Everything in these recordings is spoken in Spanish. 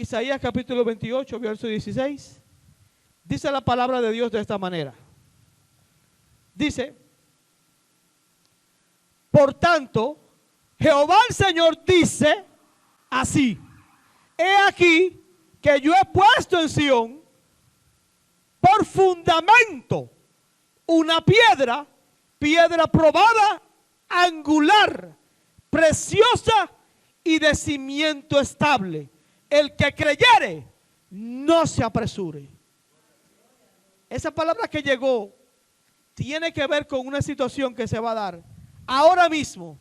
Isaías capítulo 28, verso 16. Dice la palabra de Dios de esta manera. Dice: por tanto, Jehová el Señor dice así: he aquí que yo he puesto en Sión por fundamento una piedra, piedra probada, angular, preciosa y de cimiento estable. El que creyere, no se apresure. Esa palabra que llegó tiene que ver con una situación que se va a dar ahora mismo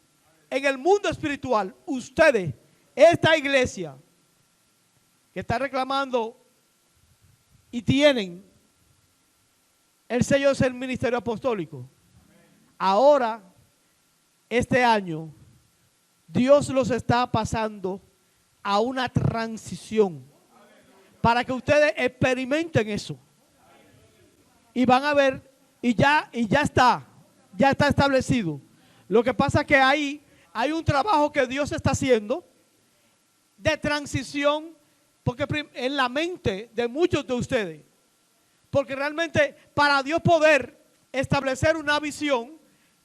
en el mundo espiritual. Ustedes, esta iglesia que está reclamando y tienen el sello de ser ministerio apostólico, ahora, este año, Dios los está pasando a una transición para que ustedes experimenten eso. Y van a ver, y ya está establecido. Lo que pasa es que hay un trabajo que Dios está haciendo de transición, porque en la mente de muchos de ustedes, porque realmente para Dios poder establecer una visión,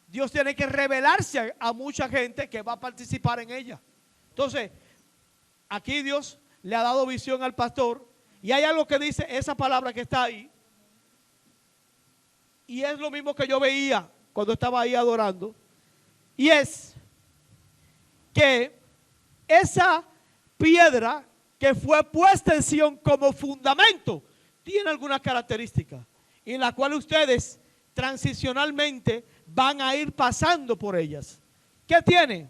Dios tiene que revelarse a mucha gente que va a participar en ella. Entonces, aquí Dios le ha dado visión al pastor, y hay algo que dice esa palabra que está ahí, y es lo mismo que yo veía cuando estaba ahí adorando, y es que esa piedra que fue puesta en Sión como fundamento tiene algunas características, en las cuales ustedes transicionalmente van a ir pasando por ellas. ¿Qué tiene?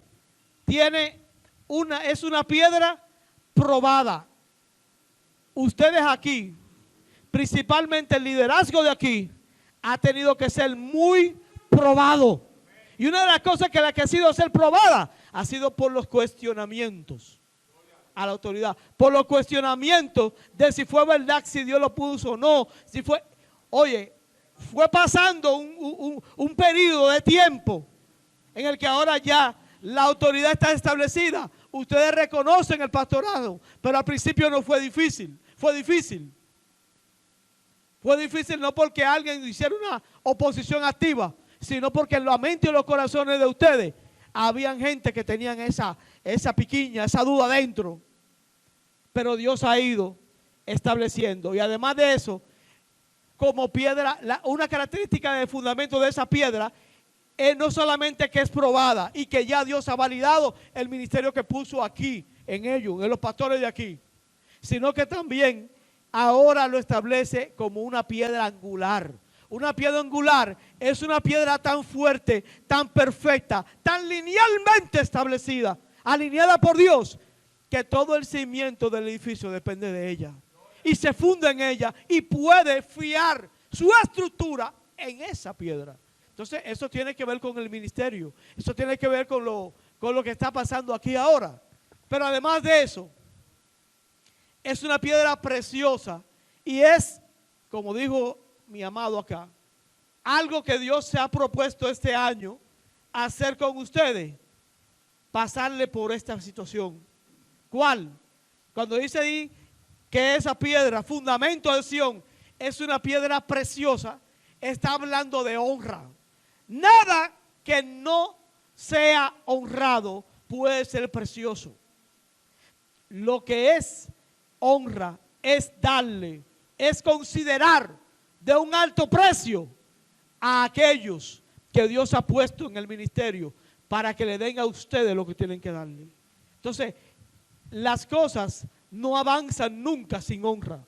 Es una piedra probada. Ustedes aquí, principalmente el liderazgo de aquí, ha tenido que ser muy probado. Y una de las cosas que ha sido ser probada ha sido por los cuestionamientos a la autoridad, por los cuestionamientos de si fue verdad, si Dios lo puso o no, si fue, oye, fue pasando un periodo de tiempo en el que ahora ya la autoridad está establecida. Ustedes reconocen el pastorado, pero al principio no fue difícil, fue difícil. Fue difícil no porque alguien hiciera una oposición activa, sino porque en la mente y los corazones de ustedes habían gente que tenían esa piquiña, esa duda dentro. Pero Dios ha ido estableciendo. Y además de eso, como piedra, una característica de fundamento de esa piedra es no solamente que es probada y que ya Dios ha validado el ministerio que puso aquí, en ellos, en los pastores de aquí, sino que también ahora lo establece como una piedra angular. Una piedra angular es una piedra tan fuerte, tan perfecta, tan linealmente establecida, alineada por Dios, que todo el cimiento del edificio depende de ella. Y se funde en ella y puede fiar su estructura en esa piedra. Entonces eso tiene que ver con el ministerio. Eso tiene que ver con lo que está pasando aquí ahora. Pero además de eso, es una piedra preciosa. Y es, como dijo mi amado acá, algo que Dios se ha propuesto este año hacer con ustedes. Pasarle por esta situación. ¿Cuál? Cuando dice ahí que esa piedra, fundamento de Sión, es una piedra preciosa, está hablando de honra. Nada que no sea honrado puede ser precioso. Lo que es honra es darle, es considerar de un alto precio a aquellos que Dios ha puesto en el ministerio para que le den a ustedes lo que tienen que darle. Entonces, las cosas no avanzan nunca sin honra.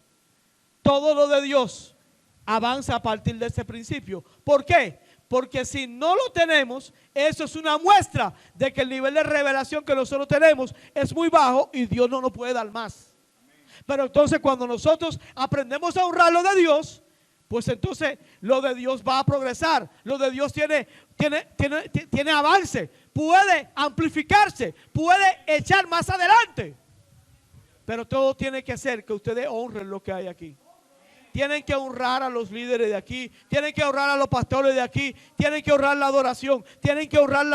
Todo lo de Dios avanza a partir de ese principio. ¿Por qué? Porque si no lo tenemos, eso es una muestra de que el nivel de revelación que nosotros tenemos es muy bajo y Dios no nos puede dar más. Pero entonces cuando nosotros aprendemos a honrar lo de Dios, pues entonces lo de Dios va a progresar. Lo de Dios tiene avance, puede amplificarse, puede echar más adelante. Pero todo tiene que ser que ustedes honren lo que hay aquí. Tienen que honrar a los líderes de aquí, tienen que honrar a los pastores de aquí, tienen que honrar la adoración, tienen que honrar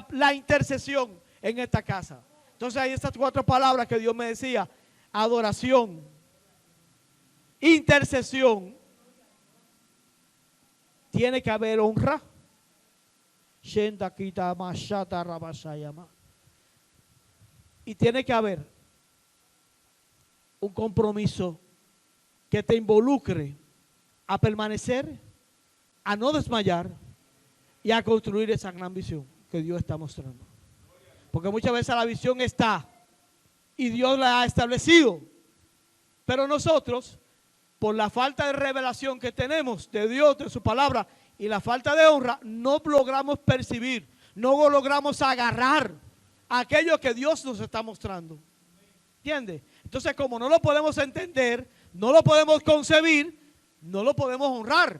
la intercesión en esta casa. Entonces hay estas 4 palabras que Dios me decía: adoración, intercesión, tiene que haber honra. Y tiene que haber un compromiso que te involucre a permanecer, a no desmayar y a construir esa gran visión que Dios está mostrando. Porque muchas veces la visión está y Dios la ha establecido, pero nosotros, por la falta de revelación que tenemos de Dios, de su palabra, y la falta de honra, no logramos percibir, no logramos agarrar aquello que Dios nos está mostrando. ¿Entiende? Entonces, como no lo podemos entender, no lo podemos concebir, no lo podemos honrar,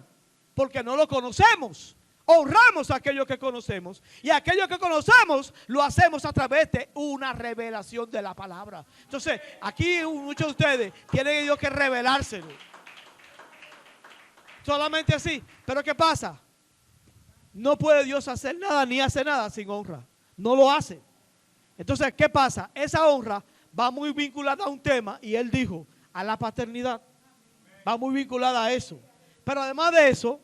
porque no lo conocemos. Honramos aquello que conocemos, y aquello que conocemos lo hacemos a través de una revelación de la palabra. Entonces, aquí muchos de ustedes tienen Dios que revelárselo. Solamente así. Pero ¿qué pasa? No puede Dios hacer nada ni hace nada sin honra. No lo hace. Entonces, ¿qué pasa? Esa honra va muy vinculada a un tema, y él dijo, a la paternidad. Va muy vinculada a eso. Pero además de eso,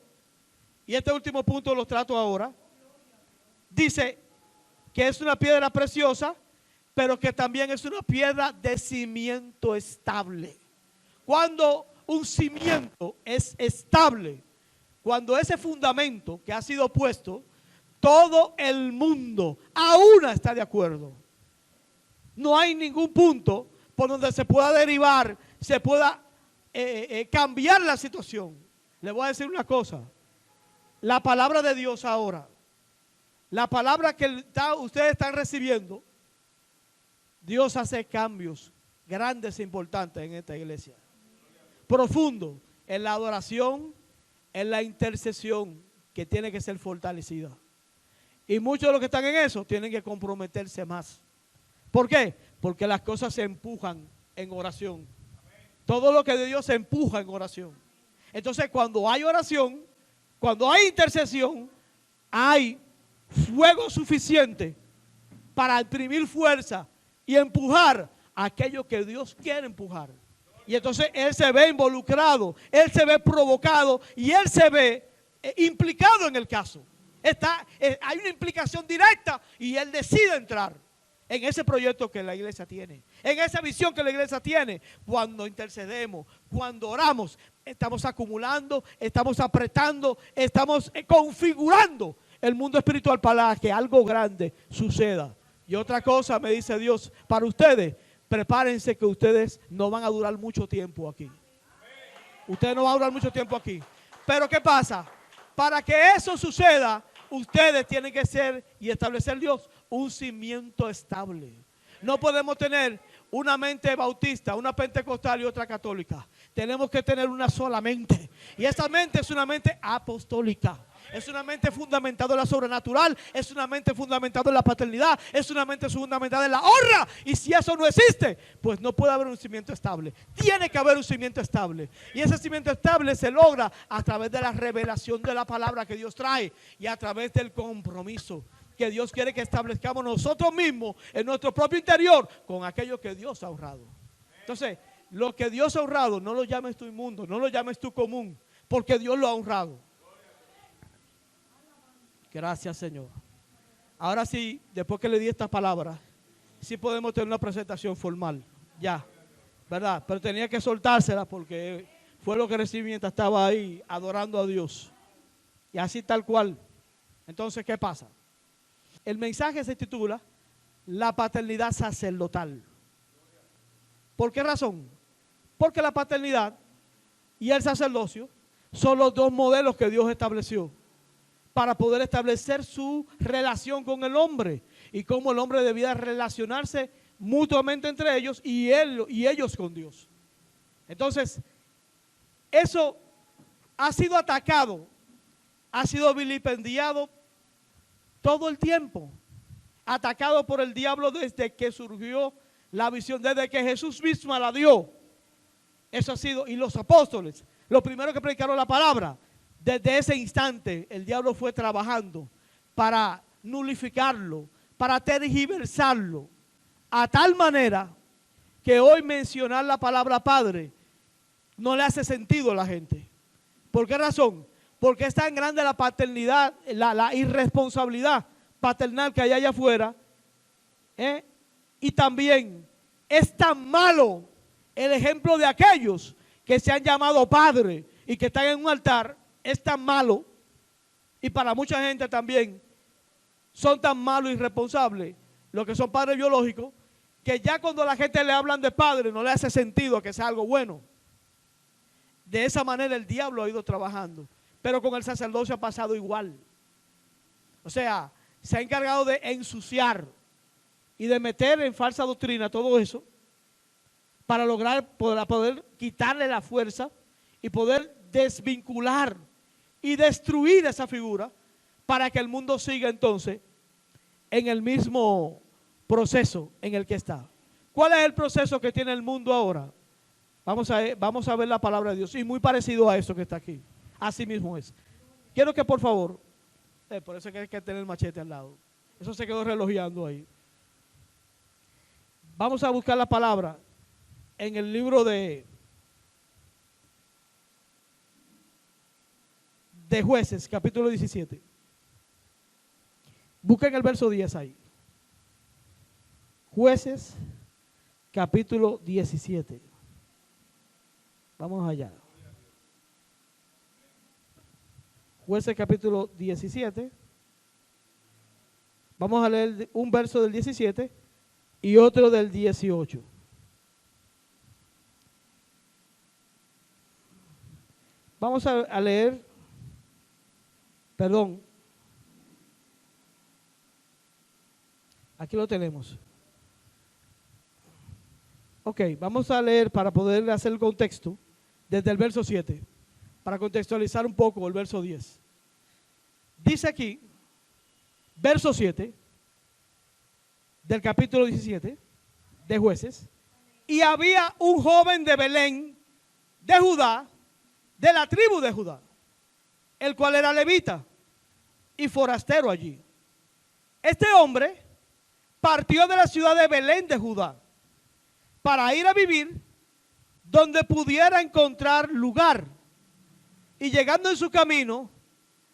y este último punto lo trato ahora, dice que es una piedra preciosa, pero que también es una piedra de cimiento estable. Cuando un cimiento es estable, cuando ese fundamento que ha sido puesto, todo el mundo aún está de acuerdo. No hay ningún punto por donde se pueda derivar, se pueda cambiar la situación. Le voy a decir una cosa. La palabra de Dios ahora, la palabra que ustedes están recibiendo, Dios hace cambios grandes e importantes en esta iglesia. Profundo en la adoración, en la intercesión, que tiene que ser fortalecida. Y muchos de los que están en eso tienen que comprometerse más. ¿Por qué? Porque las cosas se empujan en oración. Todo lo que de Dios se empuja en oración. Entonces, cuando hay oración, cuando hay intercesión, hay fuego suficiente para imprimir fuerza y empujar aquello que Dios quiere empujar. Y entonces Él se ve involucrado, Él se ve provocado y Él se ve implicado en el caso. Hay una implicación directa y Él decide entrar en ese proyecto que la iglesia tiene, en esa visión que la iglesia tiene. Cuando intercedemos, cuando oramos, estamos acumulando, estamos apretando, estamos configurando el mundo espiritual para que algo grande suceda. Y otra cosa me dice Dios para ustedes: prepárense, que ustedes no van a durar mucho tiempo aquí. Ustedes no van a durar mucho tiempo aquí. Pero ¿qué pasa? Para que eso suceda, ustedes tienen que ser y establecer Dios un cimiento estable. No podemos tener una mente bautista, una pentecostal y otra católica. Tenemos que tener una sola mente. Y esa mente es una mente apostólica. Es una mente fundamentada en la sobrenatural. Es una mente fundamentada en la paternidad. Es una mente fundamentada en la honra. Y si eso no existe, pues no puede haber un cimiento estable. Tiene que haber un cimiento estable. Y ese cimiento estable se logra a través de la revelación de la palabra que Dios trae y a través del compromiso que Dios quiere que establezcamos nosotros mismos en nuestro propio interior con aquello que Dios ha honrado. Entonces, lo que Dios ha honrado, no lo llames tú inmundo, no lo llames tú común, porque Dios lo ha honrado. Gracias, Señor. Ahora sí, después que le di esta palabra, sí podemos tener una presentación formal, ya, ¿verdad? Pero tenía que soltársela porque fue lo que recibí mientras estaba ahí adorando a Dios. Y así tal cual. Entonces, ¿qué pasa? El mensaje se titula La paternidad sacerdotal. ¿Por qué razón? Porque la paternidad y el sacerdocio son los dos modelos que Dios estableció para poder establecer su relación con el hombre y cómo el hombre debía relacionarse mutuamente entre ellos y ellos con Dios. Entonces, eso ha sido atacado, ha sido vilipendiado todo el tiempo, atacado por el diablo desde que surgió la visión, desde que Jesús misma la dio. Eso ha sido, y los apóstoles, los primeros que predicaron la palabra, desde ese instante el diablo fue trabajando para nulificarlo, para tergiversarlo, a tal manera que hoy mencionar la palabra padre no le hace sentido a la gente. ¿Por qué razón? Porque es tan grande la paternidad, la irresponsabilidad paternal que hay allá afuera, y también es tan malo el ejemplo de aquellos que se han llamado padre y que están en un altar, es tan malo, y para mucha gente también son tan malos y irresponsables los que son padres biológicos, que ya cuando la gente le hablan de padre no le hace sentido que sea algo bueno. De esa manera el diablo ha ido trabajando, pero con el sacerdocio ha pasado igual. O sea, se ha encargado de ensuciar y de meter en falsa doctrina todo eso para lograr poder quitarle la fuerza y poder desvincular y destruir esa figura para que el mundo siga entonces en el mismo proceso en el que está. ¿Cuál es el proceso que tiene el mundo ahora? Vamos a ver la palabra de Dios, y muy parecido a eso que está aquí. Así mismo es. Quiero que por favor, por eso es que hay que tener el machete al lado. Eso se quedó relojeando ahí. Vamos a buscar la palabra en el libro de Jueces, capítulo 17. Busquen el verso 10 ahí. Jueces, capítulo 17. Vamos allá. Jueces, capítulo 17. Vamos a leer un verso del 17 y otro del 18. Vamos a leer, perdón, aquí lo tenemos. Ok, vamos a leer para poder hacer el contexto desde el verso 7, para contextualizar un poco el verso 10. Dice aquí, verso 7 del capítulo 17 de Jueces: y había un joven de Belén, de Judá, de la tribu de Judá, el cual era levita y forastero allí. Este hombre partió de la ciudad de Belén de Judá para ir a vivir donde pudiera encontrar lugar, y llegando en su camino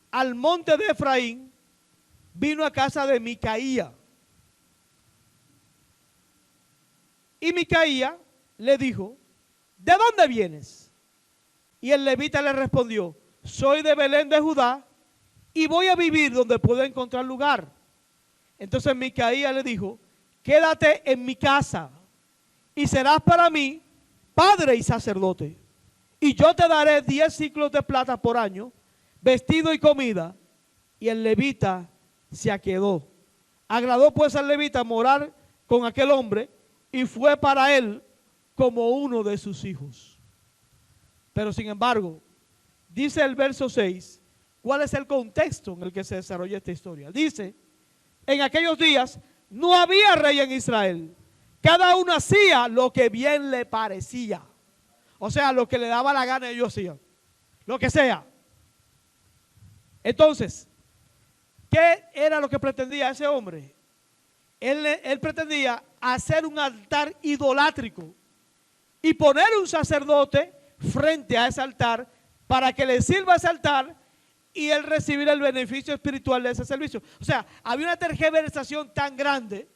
al monte de Efraín, vino a casa de Micaía. Y Micaía le dijo: ¿de dónde vienes? Y el levita le respondió: soy de Belén de Judá y voy a vivir donde pueda encontrar lugar. Entonces Micaía le dijo: quédate en mi casa y serás para mí padre y sacerdote, y yo te daré 10 ciclos de plata por año, vestido y comida. Y el levita se aquedó. Agradó pues al levita morar con aquel hombre, y fue para él como uno de sus hijos. Pero sin embargo, dice el verso 6, ¿cuál es el contexto en el que se desarrolla esta historia? Dice: en aquellos días no había rey en Israel. Cada uno hacía lo que bien le parecía. O sea, lo que le daba la gana ellos hacían. Lo que sea. Entonces, ¿qué era lo que pretendía ese hombre? Él pretendía hacer un altar idolátrico y poner un sacerdote frente a ese altar para que le sirva ese altar y él recibir el beneficio espiritual de ese servicio. O sea, había una tergiversación tan grande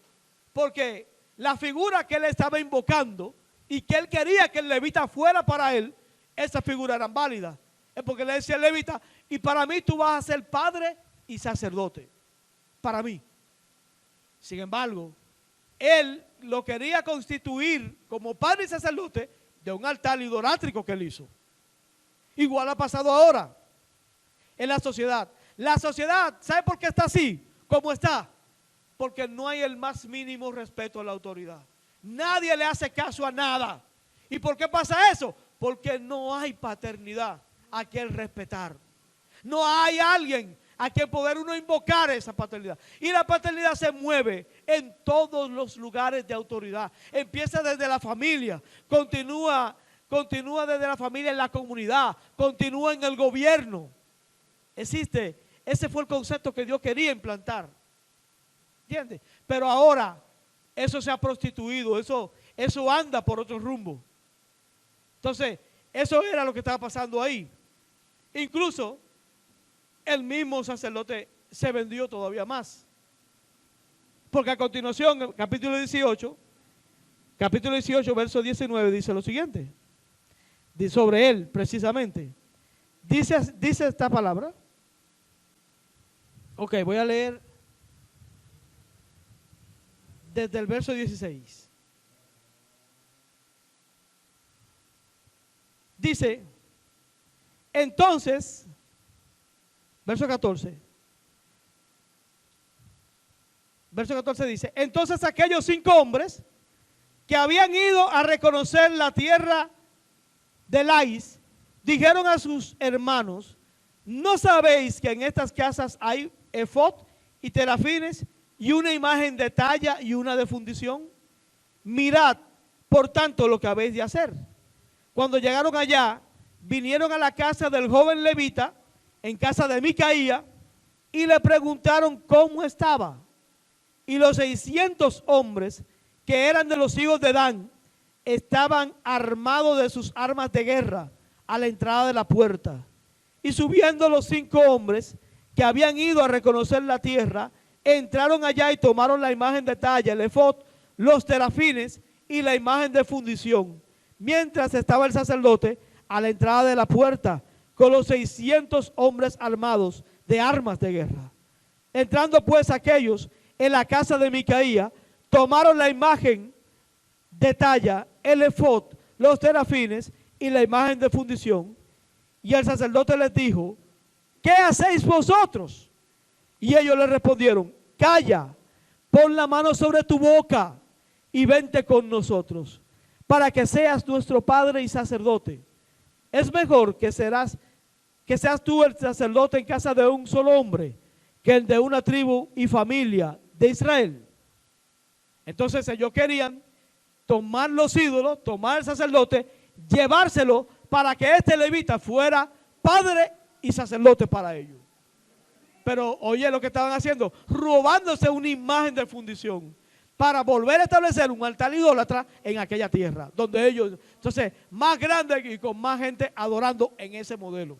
porque la figura que él estaba invocando y que él quería que el levita fuera para él, esa figura era válida. Es porque le decía al levita: y para mí tú vas a ser padre y sacerdote. Para mí. Sin embargo, él lo quería constituir como padre y sacerdote de un altar idolátrico que él hizo. Igual ha pasado ahora en la sociedad. La sociedad, ¿sabe por qué está así? ¿Cómo está? Porque no hay el más mínimo respeto a la autoridad. Nadie le hace caso a nada. ¿Y por qué pasa eso? Porque no hay paternidad a quien respetar. No hay alguien a quien poder uno invocar esa paternidad. Y la paternidad se mueve en todos los lugares de autoridad. Empieza desde la familia, continúa desde la familia en la comunidad, continúa en el gobierno. Existe, ese fue el concepto que Dios quería implantar. ¿Entiendes? Pero ahora eso se ha prostituido, eso eso anda por otro rumbo. Entonces, eso era lo que estaba pasando ahí. Incluso, el mismo sacerdote se vendió todavía más. Porque a continuación, capítulo 18, verso 19, dice lo siguiente. Dice sobre él, precisamente. Dice esta palabra. Ok, voy a leer desde el verso 16. Dice, entonces, verso 14. Verso 14 dice, entonces aquellos 5 hombres que habían ido a reconocer la tierra de Lais, dijeron a sus hermanos, ¿no sabéis que en estas casas hay efod y terafines y una imagen de talla y una de fundición? Mirad, por tanto, lo que habéis de hacer. Cuando llegaron allá, vinieron a la casa del joven levita, en casa de Micaía, y le preguntaron cómo estaba. Y los 600 hombres que eran de los hijos de Dan estaban armados de sus armas de guerra a la entrada de la puerta. Y subiendo los 5 hombres que habían ido a reconocer la tierra, entraron allá y tomaron la imagen de talla, el efod, los terafines y la imagen de fundición. Mientras estaba el sacerdote a la entrada de la puerta con los 600 hombres armados de armas de guerra. Entrando pues aquellos en la casa de Micaía, tomaron la imagen de talla, el efod, los terafines y la imagen de fundición. Y el sacerdote les dijo, ¿qué hacéis vosotros? Y ellos le respondieron, calla, pon la mano sobre tu boca y vente con nosotros, para que seas nuestro padre y sacerdote. Es mejor que seas tú el sacerdote en casa de un solo hombre, que el de una tribu y familia de Israel. Entonces ellos querían tomar los ídolos, tomar el sacerdote, llevárselo para que este levita fuera padre y sacerdote para ellos. Pero oye lo que estaban haciendo, robándose una imagen de fundición para volver a establecer un altar idólatra en aquella tierra, donde ellos, entonces, más grande y con más gente adorando en ese modelo.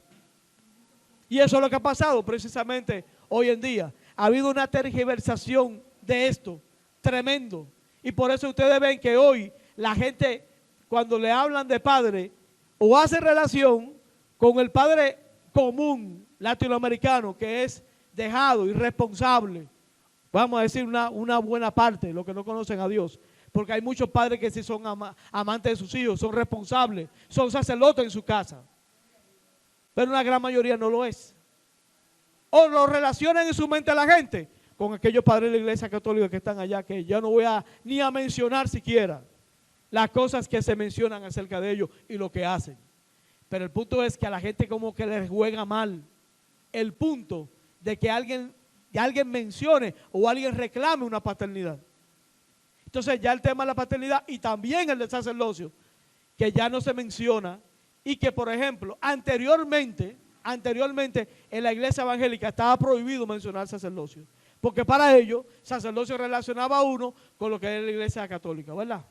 Y eso es lo que ha pasado precisamente hoy en día. Ha habido una tergiversación de esto, tremendo. Y por eso ustedes ven que hoy la gente, cuando le hablan de padre, o hace relación con el padre común latinoamericano, que es dejado, irresponsable. Vamos a decir una buena parte, los que no conocen a Dios. Porque hay muchos padres que sí son amantes de sus hijos, son responsables, son sacerdotes en su casa. Pero una gran mayoría no lo es. O lo relacionan en su mente a la gente con aquellos padres de la iglesia católica que están allá, que ya no voy ni a mencionar siquiera las cosas que se mencionan acerca de ellos y lo que hacen. Pero el punto es que a la gente como que les juega mal el punto de que alguien mencione o alguien reclame una paternidad. Entonces ya el tema de la paternidad y también el del sacerdocio, que ya no se menciona y que, por ejemplo, anteriormente en la iglesia evangélica estaba prohibido mencionar sacerdocio, porque para ellos sacerdocio relacionaba a uno con lo que era la iglesia católica, ¿verdad?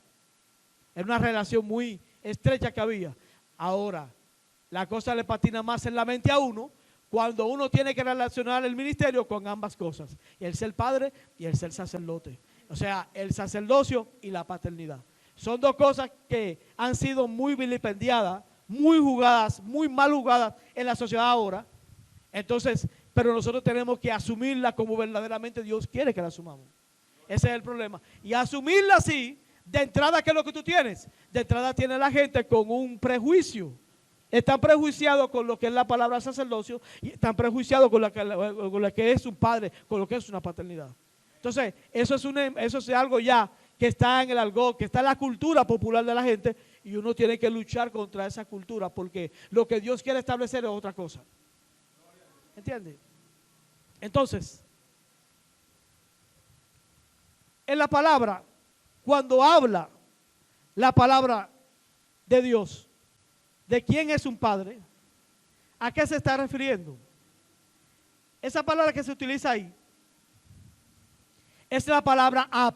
Era una relación muy estrecha que había. Ahora, la cosa le patina más en la mente a uno cuando uno tiene que relacionar el ministerio con ambas cosas, el ser padre y el ser sacerdote. O sea, el sacerdocio y la paternidad. Son dos cosas que han sido muy vilipendiadas, muy jugadas, muy mal jugadas en la sociedad ahora. Entonces, pero nosotros tenemos que asumirla como verdaderamente Dios quiere que la asumamos. Ese es el problema. Y asumirla así, de entrada, ¿qué es lo que tú tienes? De entrada tiene la gente con un prejuicio. Están prejuiciados con lo que es la palabra sacerdocio y están prejuiciados con lo que es un padre, con lo que es una paternidad. Entonces, eso es algo ya que está en el argot, que está en la cultura popular de la gente, y uno tiene que luchar contra esa cultura porque lo que Dios quiere establecer es otra cosa. ¿Entiende? Entonces, en la palabra, cuando habla la palabra de Dios, de quién es un padre, ¿a qué se está refiriendo? Esa palabra que se utiliza ahí es la palabra ab.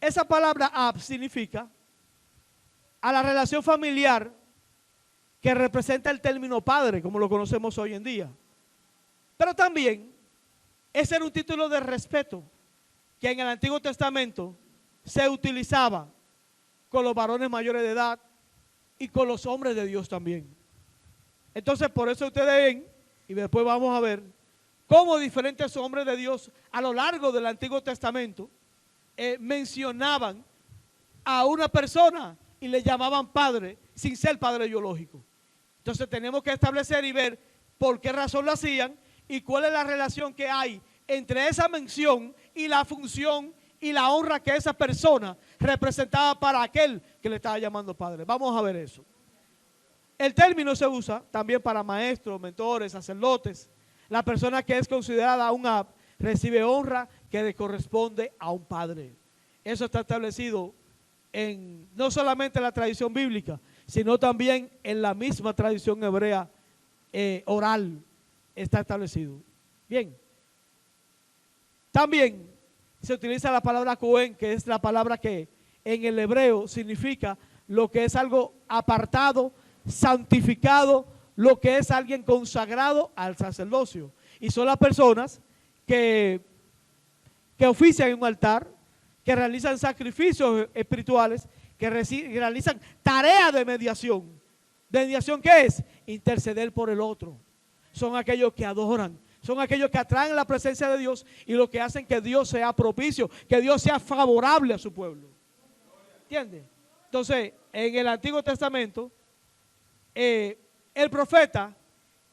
esa palabra ab significa a la relación familiar que representa el término padre, como lo conocemos hoy en día. Pero también ese era un título de respeto que en el Antiguo Testamento se utilizaba con los varones mayores de edad y con los hombres de Dios también. Entonces, por eso ustedes ven, y después vamos a ver, cómo diferentes hombres de Dios a lo largo del Antiguo Testamento mencionaban a una persona y le llamaban padre sin ser padre biológico. Entonces tenemos que establecer y ver por qué razón lo hacían y cuál es la relación que hay entre esa mención y la función y la honra que esa persona representaba para aquel que le estaba llamando padre. Vamos a ver eso. El término se usa también para maestros, mentores, sacerdotes. La persona que es considerada un ab recibe honra que le corresponde a un padre. Eso está establecido en no solamente en la tradición bíblica, sino también en la misma tradición hebrea oral está establecido. Bien. También se utiliza la palabra Cohen, que es la palabra que en el hebreo significa lo que es algo apartado, santificado, lo que es alguien consagrado al sacerdocio. Y son las personas que ofician en un altar, que realizan sacrificios espirituales, que realizan tareas de mediación. ¿De mediación qué es? Interceder por el otro. Son aquellos que adoran, son aquellos que atraen la presencia de Dios y lo que hacen que Dios sea propicio, que Dios sea favorable a su pueblo. ¿Entiendes? Entonces, en el Antiguo Testamento, el profeta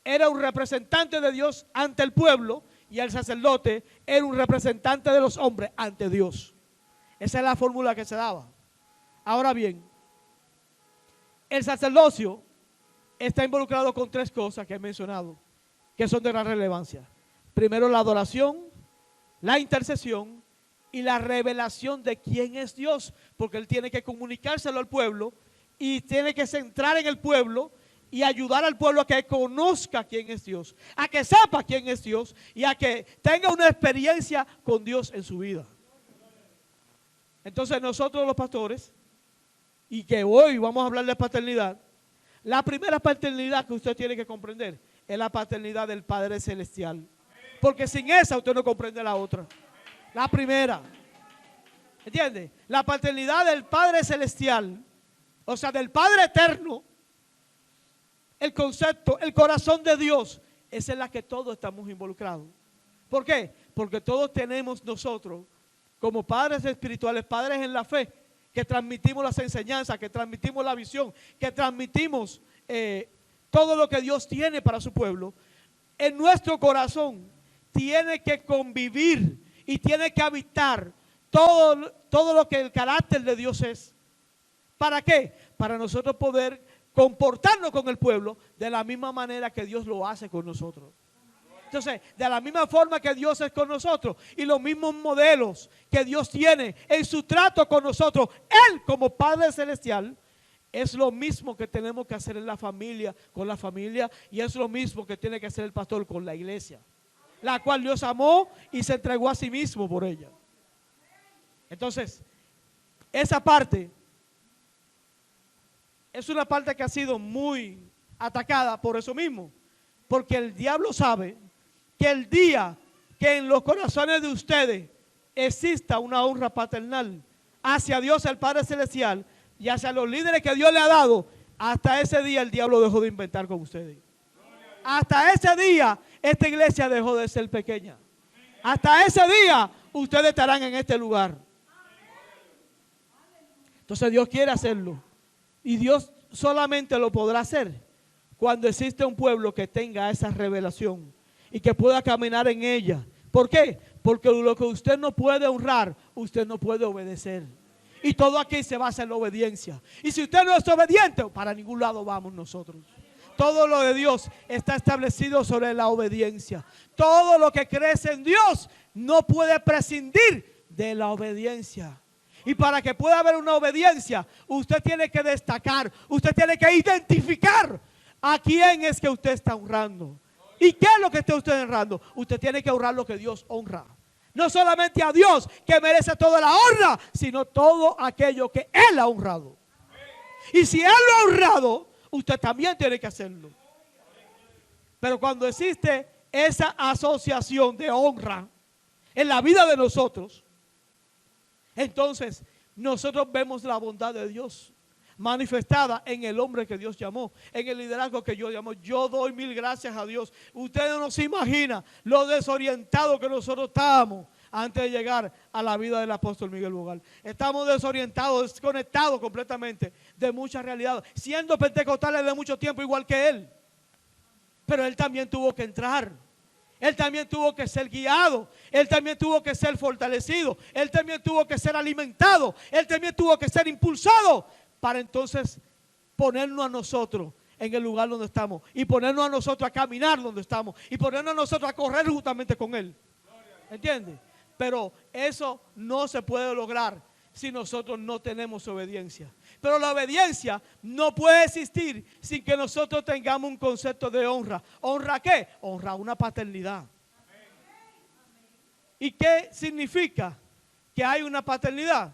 era un representante de Dios ante el pueblo y el sacerdote era un representante de los hombres ante Dios. Esa es la fórmula que se daba. Ahora bien, el sacerdocio está involucrado con tres cosas que he mencionado, que son de gran relevancia. Primero, la adoración, la intercesión y la revelación de quién es Dios, porque él tiene que comunicárselo al pueblo y tiene que centrar en el pueblo y ayudar al pueblo a que conozca quién es Dios, a que sepa quién es Dios y a que tenga una experiencia con Dios en su vida. Entonces nosotros los pastores, y que hoy vamos a hablar de paternidad, la primera paternidad que usted tiene que comprender es la paternidad del Padre Celestial. Porque sin esa usted no comprende la otra. La primera. ¿Entiende? La paternidad del Padre Celestial, o sea, del Padre Eterno, el concepto, el corazón de Dios, es en la que todos estamos involucrados. ¿Por qué? Porque todos tenemos nosotros, como padres espirituales, padres en la fe, que transmitimos las enseñanzas, que transmitimos la visión, que transmitimos todo lo que Dios tiene para su pueblo. En nuestro corazón tiene que convivir y tiene que habitar todo lo que el carácter de Dios es. ¿Para qué? Para nosotros poder comportarnos con el pueblo de la misma manera que Dios lo hace con nosotros. Entonces, de la misma forma que Dios es con nosotros y los mismos modelos que Dios tiene en su trato con nosotros, Él como Padre Celestial, es lo mismo que tenemos que hacer en la familia, con la familia, y es lo mismo que tiene que hacer el pastor con la iglesia, la cual Dios amó y se entregó a sí mismo por ella. Entonces, esa parte es una parte que ha sido muy atacada por eso mismo, porque el diablo sabe que el día que en los corazones de ustedes exista una honra paternal hacia Dios el Padre Celestial y hacia los líderes que Dios le ha dado, hasta ese día el diablo dejó de inventar con ustedes. Hasta ese día esta iglesia dejó de ser pequeña. Hasta ese día ustedes estarán en este lugar. Entonces Dios quiere hacerlo. Y Dios solamente lo podrá hacer cuando existe un pueblo que tenga esa revelación y que pueda caminar en ella. ¿Por qué? Porque lo que usted no puede honrar, usted no puede obedecer. Y todo aquí se basa en la obediencia. Y si usted no es obediente, para ningún lado vamos nosotros. Todo lo de Dios está establecido sobre la obediencia. Todo lo que crece en Dios no puede prescindir de la obediencia. Y para que pueda haber una obediencia, usted tiene que destacar, usted tiene que identificar a quién es que usted está honrando. ¿Y qué es lo que está usted honrando? Usted tiene que honrar lo que Dios honra. No solamente a Dios, que merece toda la honra, sino todo aquello que Él ha honrado. Y si Él lo ha honrado, usted también tiene que hacerlo. Pero cuando existe esa asociación de honra en la vida de nosotros, entonces nosotros vemos la bondad de Dios manifestada en el hombre que Dios llamó, en el liderazgo que Dios llamó. Yo doy mil gracias a Dios. Ustedes no se imaginan lo desorientados que nosotros estábamos antes de llegar a la vida del apóstol Miguel Bogal. Estamos desorientados, desconectados completamente de muchas realidades, siendo pentecostales de mucho tiempo igual que él. Pero él también tuvo que entrar. Él también tuvo que ser guiado. Él también tuvo que ser fortalecido. Él también tuvo que ser alimentado. Él también tuvo que ser impulsado para entonces ponernos a nosotros en el lugar donde estamos. Y ponernos a nosotros a caminar donde estamos. Y ponernos a nosotros a correr justamente con Él. ¿Entiendes? Pero eso no se puede lograr si nosotros no tenemos obediencia. Pero la obediencia no puede existir sin que nosotros tengamos un concepto de honra. ¿Honra qué? Honra una paternidad. ¿Y qué significa que hay una paternidad?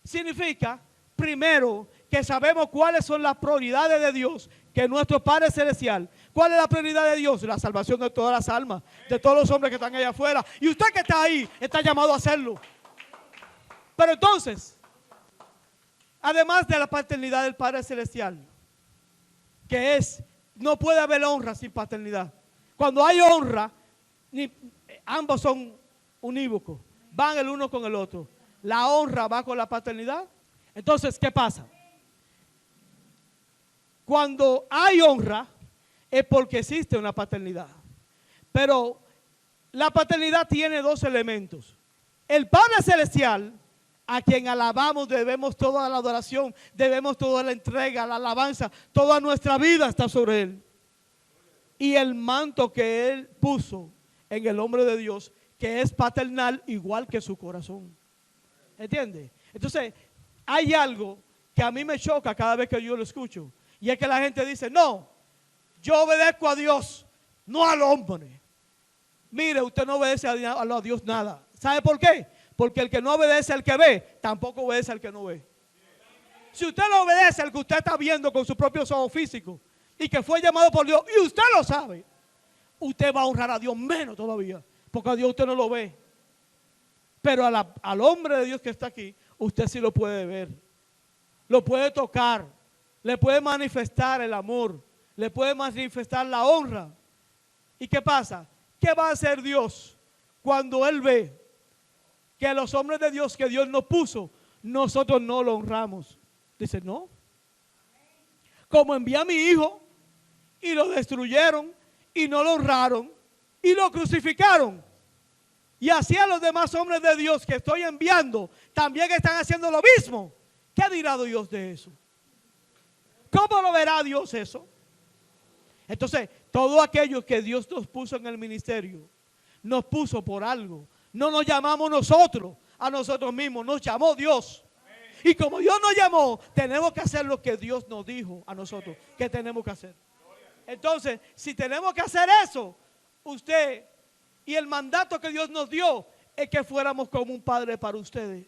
Significa, primero, que sabemos cuáles son las prioridades de Dios, que nuestro Padre Celestial. ¿Cuál es la prioridad de Dios? La salvación de todas las almas, de todos los hombres que están allá afuera. Y usted que está ahí, está llamado a hacerlo. Pero entonces, además de la paternidad del Padre Celestial, que es, no puede haber honra sin paternidad. Cuando hay honra, ambos son unívocos, van el uno con el otro. La honra va con la paternidad. Entonces, ¿qué pasa? Cuando hay honra, es porque existe una paternidad. Pero la paternidad tiene dos elementos. El Padre Celestial, a quien alabamos, debemos toda la adoración, debemos toda la entrega, la alabanza, toda nuestra vida está sobre Él. Y el manto que Él puso en el hombre de Dios, que es paternal igual que su corazón. ¿Entiende? Entonces, hay algo que a mí me choca cada vez que yo lo escucho. Y es que la gente dice, no, yo obedezco a Dios, no al hombre. Mire, usted no obedece a Dios nada. ¿Sabe por qué? Porque el que no obedece al que ve, tampoco obedece al que no ve. Si usted no obedece al que usted está viendo con sus propios ojos físicos y que fue llamado por Dios, y usted lo sabe, usted va a honrar a Dios menos todavía, porque a Dios usted no lo ve. Pero al hombre de Dios que está aquí, usted sí lo puede ver, lo puede tocar, le puede manifestar el amor, le puede manifestar la honra. ¿Y qué pasa? ¿Qué va a hacer Dios cuando Él ve que los hombres de Dios que Dios nos puso, nosotros no lo honramos? Dice, no. Como envié a mi hijo y lo destruyeron y no lo honraron y lo crucificaron. Y así a los demás hombres de Dios que estoy enviando también están haciendo lo mismo. ¿Qué dirá Dios de eso? ¿Cómo lo verá Dios eso? Entonces, todo aquello que Dios nos puso en el ministerio, nos puso por algo. No nos llamamos nosotros a nosotros mismos, nos llamó Dios. Y como Dios nos llamó, tenemos que hacer lo que Dios nos dijo a nosotros que tenemos que hacer. Entonces, si tenemos que hacer eso, usted y el mandato que Dios nos dio es que fuéramos como un padre para ustedes.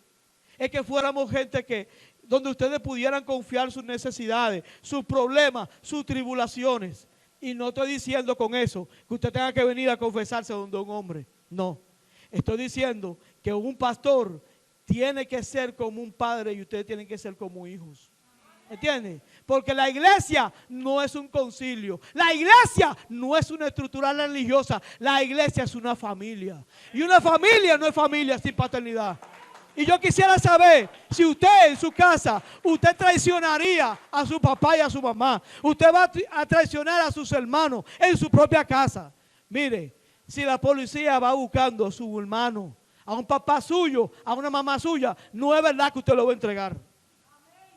Es que fuéramos gente que, donde ustedes pudieran confiar sus necesidades, sus problemas, sus tribulaciones. Y no estoy diciendo con eso que usted tenga que venir a confesarse donde un hombre. No. Estoy diciendo que un pastor tiene que ser como un padre y ustedes tienen que ser como hijos. ¿Entienden? Porque la iglesia no es un concilio. La iglesia no es una estructura religiosa. La iglesia es una familia. Y una familia no es familia sin paternidad. Y yo quisiera saber si usted en su casa, usted traicionaría a su papá y a su mamá. Usted va a traicionar a sus hermanos en su propia casa. Mire, si la policía va buscando a su hermano, a un papá suyo, a una mamá suya, no es verdad que usted lo va a entregar.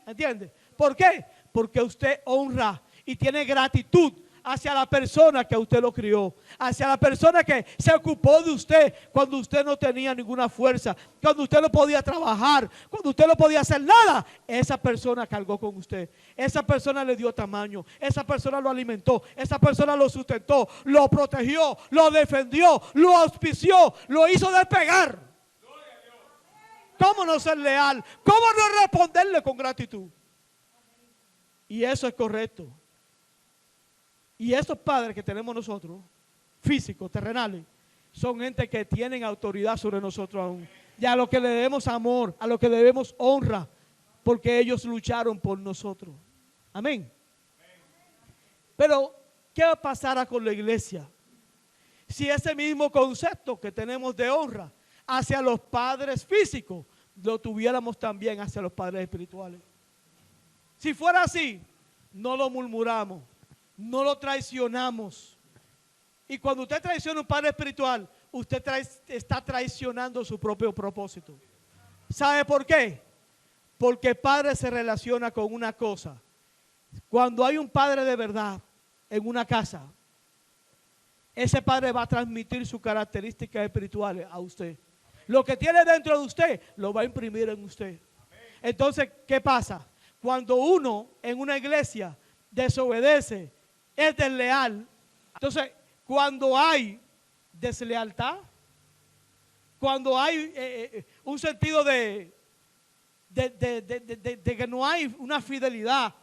¿Entiende? ¿Por qué? Porque usted honra y tiene gratitud hacia la persona que a usted lo crió, hacia la persona que se ocupó de usted cuando usted no tenía ninguna fuerza, cuando usted no podía trabajar, cuando usted no podía hacer nada. Esa persona cargó con usted, esa persona le dio tamaño, esa persona lo alimentó, esa persona lo sustentó, lo protegió, lo defendió, lo auspició, lo hizo despegar. ¿Cómo no ser leal? ¿Cómo no responderle con gratitud? Y eso es correcto. Y esos padres que tenemos nosotros, físicos, terrenales, son gente que tienen autoridad sobre nosotros aún. Y a los que le debemos amor, a los que le debemos honra, porque ellos lucharon por nosotros. Amén. Pero, ¿qué pasará con la iglesia? Si ese mismo concepto que tenemos de honra hacia los padres físicos, lo tuviéramos también hacia los padres espirituales. Si fuera así, no lo murmuramos, no lo traicionamos. Y cuando usted traiciona a un padre espiritual, usted está traicionando su propio propósito. ¿Sabe por qué? Porque padre se relaciona con una cosa. Cuando hay un padre de verdad en una casa, ese padre va a transmitir sus características espirituales a usted. Lo que tiene dentro de usted, lo va a imprimir en usted. Entonces, ¿qué pasa? Cuando uno en una iglesia desobedece, es desleal. Entonces, cuando hay deslealtad, cuando hay un sentido de que no hay una fidelidad,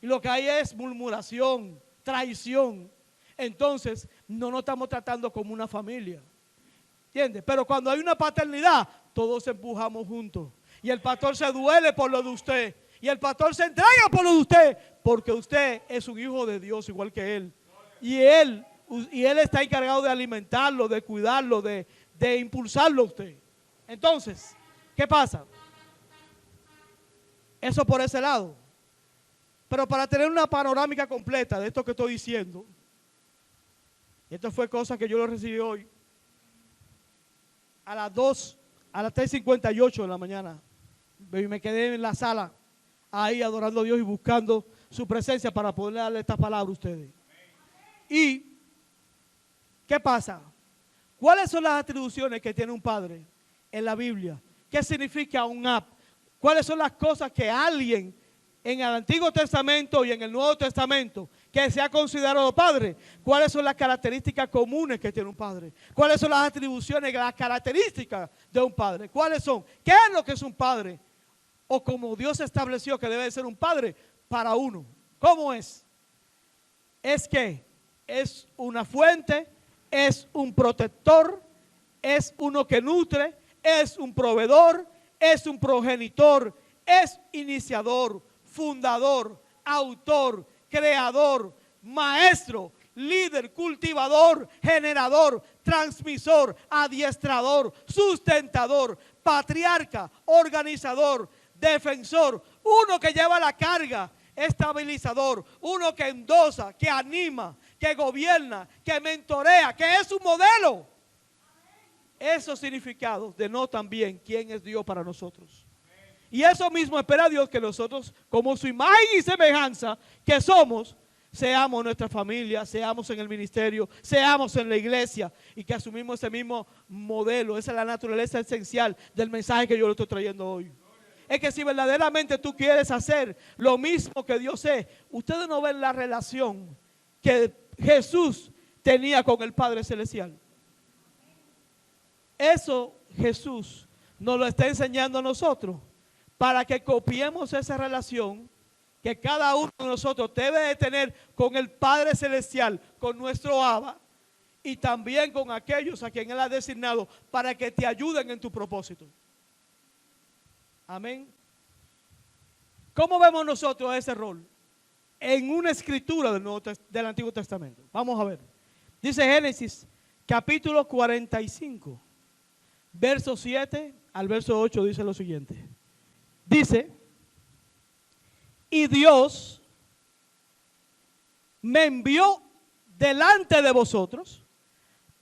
y lo que hay es murmuración, traición, entonces no nos estamos tratando como una familia. ¿Entiendes? Pero cuando hay una paternidad, todos empujamos juntos. Y el pastor se duele por lo de usted. Y el pastor se entrega por lo de usted, porque usted es un hijo de Dios igual que él. Y él está encargado de alimentarlo, de cuidarlo, de impulsarlo a usted. Entonces, ¿qué pasa? Eso por ese lado. Pero para tener una panorámica completa de esto que estoy diciendo, esto fue cosa que yo lo recibí hoy, a las 3:58 de la mañana, y me quedé en la sala, ahí adorando a Dios y buscando su presencia para poder darle esta palabra a ustedes. ¿Y qué pasa? ¿Cuáles son las atribuciones que tiene un padre en la Biblia? ¿Qué significa un ab? ¿Cuáles son las cosas que alguien en el Antiguo Testamento y en el Nuevo Testamento que se ha considerado padre? ¿Cuáles son las características comunes que tiene un padre? ¿Cuáles son las atribuciones, las características de un padre? ¿Cuáles son? ¿Qué es lo que es un padre? O como Dios estableció que debe ser un padre para uno. ¿Cómo es? Es que es una fuente, es un protector, es uno que nutre, es un proveedor, es un progenitor, es iniciador, fundador, autor, creador, maestro, líder, cultivador, generador, transmisor, adiestrador, sustentador, patriarca, organizador, defensor, uno que lleva la carga, estabilizador, uno que endosa, que anima, que gobierna, que mentorea, que es un modelo. Esos significados denotan bien quién es Dios para nosotros. Y eso mismo espera Dios, que nosotros, como su imagen y semejanza que somos, seamos nuestra familia, seamos en el ministerio, seamos en la iglesia, y que asumimos ese mismo modelo. Esa es la naturaleza esencial del mensaje que yo le estoy trayendo hoy. Es que si verdaderamente tú quieres hacer lo mismo que Dios es, ustedes no ven la relación que Jesús tenía con el Padre Celestial. Eso Jesús nos lo está enseñando a nosotros, para que copiemos esa relación que cada uno de nosotros debe de tener con el Padre Celestial, con nuestro Abba, y también con aquellos a quien Él ha designado para que te ayuden en tu propósito. Amén. ¿Cómo vemos nosotros ese rol? En una escritura del Antiguo Testamento. Vamos a ver. Dice Génesis capítulo 45, verso 7 al verso 8, dice lo siguiente. Dice: y Dios me envió delante de vosotros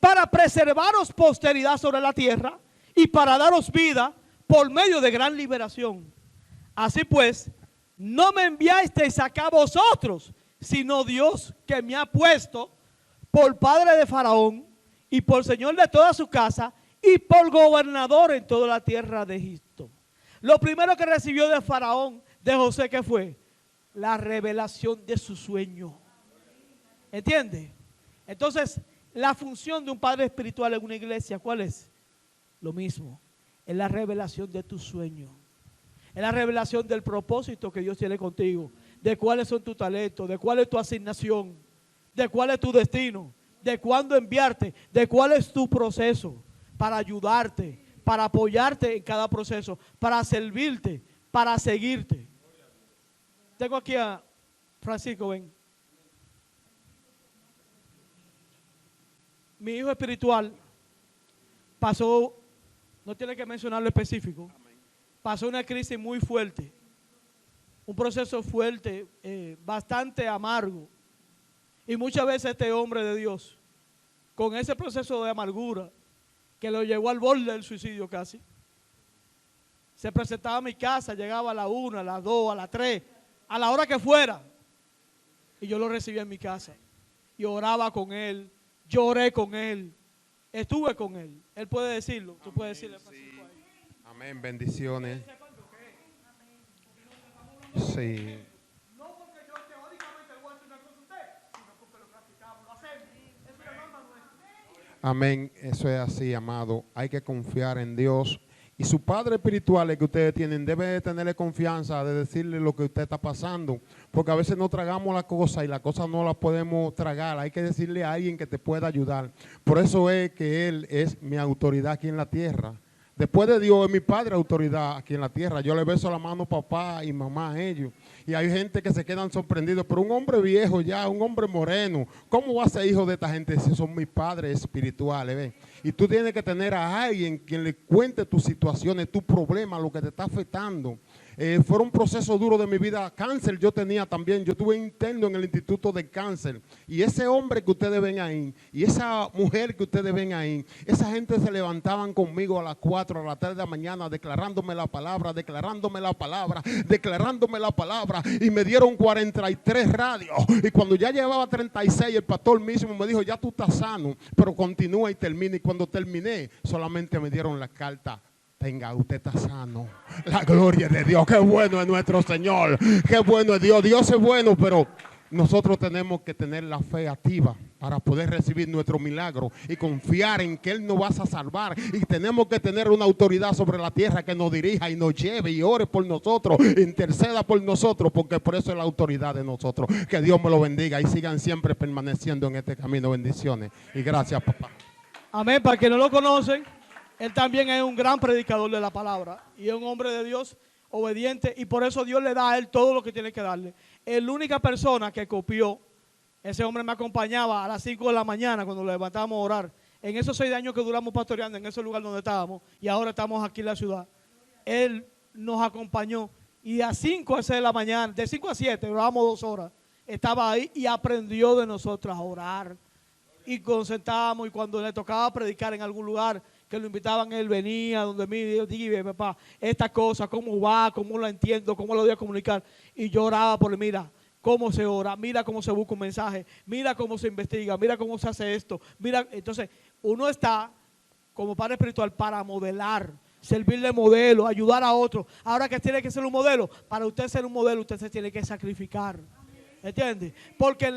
para preservaros posteridad sobre la tierra y para daros vida por medio de gran liberación. Así pues, no me enviasteis acá vosotros, sino Dios que me ha puesto por padre de Faraón y por señor de toda su casa y por gobernador en toda la tierra de Egipto. Lo primero que recibió de Faraón, de José, ¿qué fue? La revelación de su sueño. ¿Entiende? Entonces, la función de un padre espiritual en una iglesia, ¿cuál es? Lo mismo, es la revelación de tu sueño. Es la revelación del propósito que Dios tiene contigo, de cuáles son tus talentos, de cuál es tu asignación, de cuál es tu destino, de cuándo enviarte, de cuál es tu proceso para ayudarte, para apoyarte en cada proceso, para servirte, para seguirte. Tengo aquí a Francisco, ven. Mi hijo espiritual pasó, no tiene que mencionarlo específico, pasó una crisis muy fuerte, un proceso fuerte, bastante amargo. Y muchas veces este hombre de Dios, con ese proceso de amargura, que lo llevó al borde del suicidio casi, se presentaba a mi casa, llegaba a la 1, a las 2, a las 3, a la hora que fuera, y yo lo recibía en mi casa, y oraba con él, lloré con él, estuve con él. Él puede decirlo, tú puedes decirle. Sí. Amén, bendiciones. Sí. No porque yo teóricamente voy a decir una cosa a usted, sino porque lo practicamos, lo hacemos. Eso es la norma nuestra. Amén, eso es así, amado. Hay que confiar en Dios. Y su padre espiritual que ustedes tienen, debe de tenerle confianza de decirle lo que usted está pasando. Porque a veces no tragamos la cosa y la cosa no la podemos tragar. Hay que decirle a alguien que te pueda ayudar. Por eso es que Él es mi autoridad aquí en la tierra. Después de Dios es mi padre autoridad aquí en la tierra. Yo le beso la mano papá y mamá a ellos. Y hay gente que se quedan sorprendidos. Pero un hombre viejo ya, un hombre moreno, ¿cómo va a ser hijo de esta gente si son mis padres espirituales? ¿Ven? Y tú tienes que tener a alguien quien le cuente tus situaciones, tus problemas, lo que te está afectando. Fue un proceso duro de mi vida. Cáncer yo tenía también. Yo estuve interno en el Instituto de Cáncer. Y ese hombre que ustedes ven ahí, y esa mujer que ustedes ven ahí, esa gente se levantaban conmigo a las 4, a las 3 de la mañana, declarándome la palabra, declarándome la palabra, declarándome la palabra. Y me dieron 43 radios. Y cuando ya llevaba 36, el pastor mismo me dijo, ya tú estás sano, pero continúa y termina. Y cuando terminé, solamente me dieron la carta. Venga, usted está sano. La gloria de Dios. Qué bueno es nuestro Señor. Qué bueno es Dios. Dios es bueno, pero nosotros tenemos que tener la fe activa para poder recibir nuestro milagro y confiar en que Él nos va a salvar. Y tenemos que tener una autoridad sobre la tierra que nos dirija y nos lleve y ore por nosotros, interceda por nosotros, porque por eso es la autoridad de nosotros. Que Dios me lo bendiga y sigan siempre permaneciendo en este camino. Bendiciones. Y gracias, papá. Amén. Para que no lo conocen, él también es un gran predicador de la palabra y es un hombre de Dios obediente, y por eso Dios le da a él todo lo que tiene que darle. Es la única persona que copió. Ese hombre me acompañaba a las 5 de la mañana cuando nos levantábamos a orar. En esos 6 años que duramos pastoreando en ese lugar donde estábamos, y ahora estamos aquí en la ciudad, él nos acompañó, y a 5 a 6 de la mañana, de 5 a 7, orábamos 2 horas, estaba ahí y aprendió de nosotros a orar. Y concentábamos, y cuando le tocaba predicar en algún lugar que lo invitaban, él venía donde mí y dije, papá, esta cosa, cómo va, cómo la entiendo, cómo lo voy a comunicar. Y yo oraba por él, mira cómo se ora, mira cómo se busca un mensaje, mira cómo se investiga, mira cómo se hace esto. Mira, entonces uno está como padre espiritual para modelar, servirle modelo, ayudar a otros. Ahora que tiene que ser un modelo, para usted ser un modelo, usted se tiene que sacrificar. ¿Entiende? Porque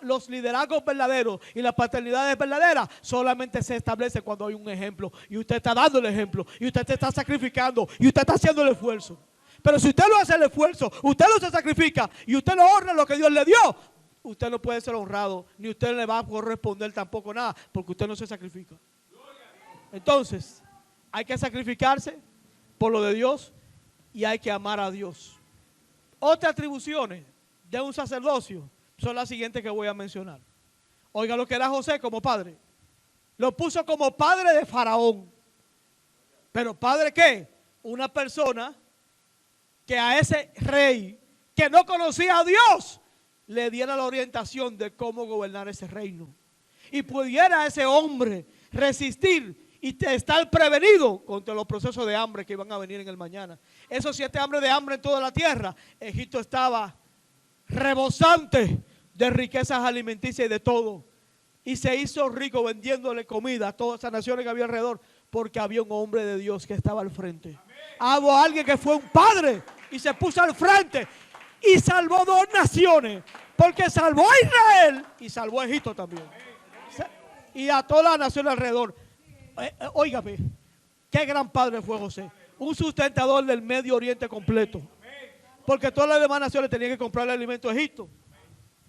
los liderazgos verdaderos y las paternidades verdaderas solamente se establecen cuando hay un ejemplo. Y usted está dando el ejemplo. Y usted te está sacrificando. Y usted está haciendo el esfuerzo. Pero si usted no hace el esfuerzo, usted no se sacrifica y usted no honra lo que Dios le dio, usted no puede ser honrado. Ni usted le va a corresponder tampoco nada, porque usted no se sacrifica. Entonces, hay que sacrificarse por lo de Dios y hay que amar a Dios. Otras atribuciones de un sacerdocio son las siguientes que voy a mencionar. Oiga lo que era José como padre. Lo puso como padre de Faraón. ¿Pero padre qué? Una persona que a ese rey que no conocía a Dios le diera la orientación de cómo gobernar ese reino. Y pudiera ese hombre resistir y estar prevenido contra los procesos de hambre que iban a venir en el mañana. Esos 7 hambres de hambre en toda la tierra. Egipto estaba rebosante de riquezas alimenticias y de todo. Y se hizo rico vendiéndole comida a todas esas naciones que había alrededor, porque había un hombre de Dios que estaba al frente. Hubo alguien que fue un padre y se puso al frente y salvó 2 naciones, porque salvó a Israel y salvó a Egipto también. Y a todas las naciones alrededor. Óigame, qué gran padre fue José. Un sustentador del Medio Oriente completo. Porque todas las demás naciones tenían que comprarle alimento a Egipto.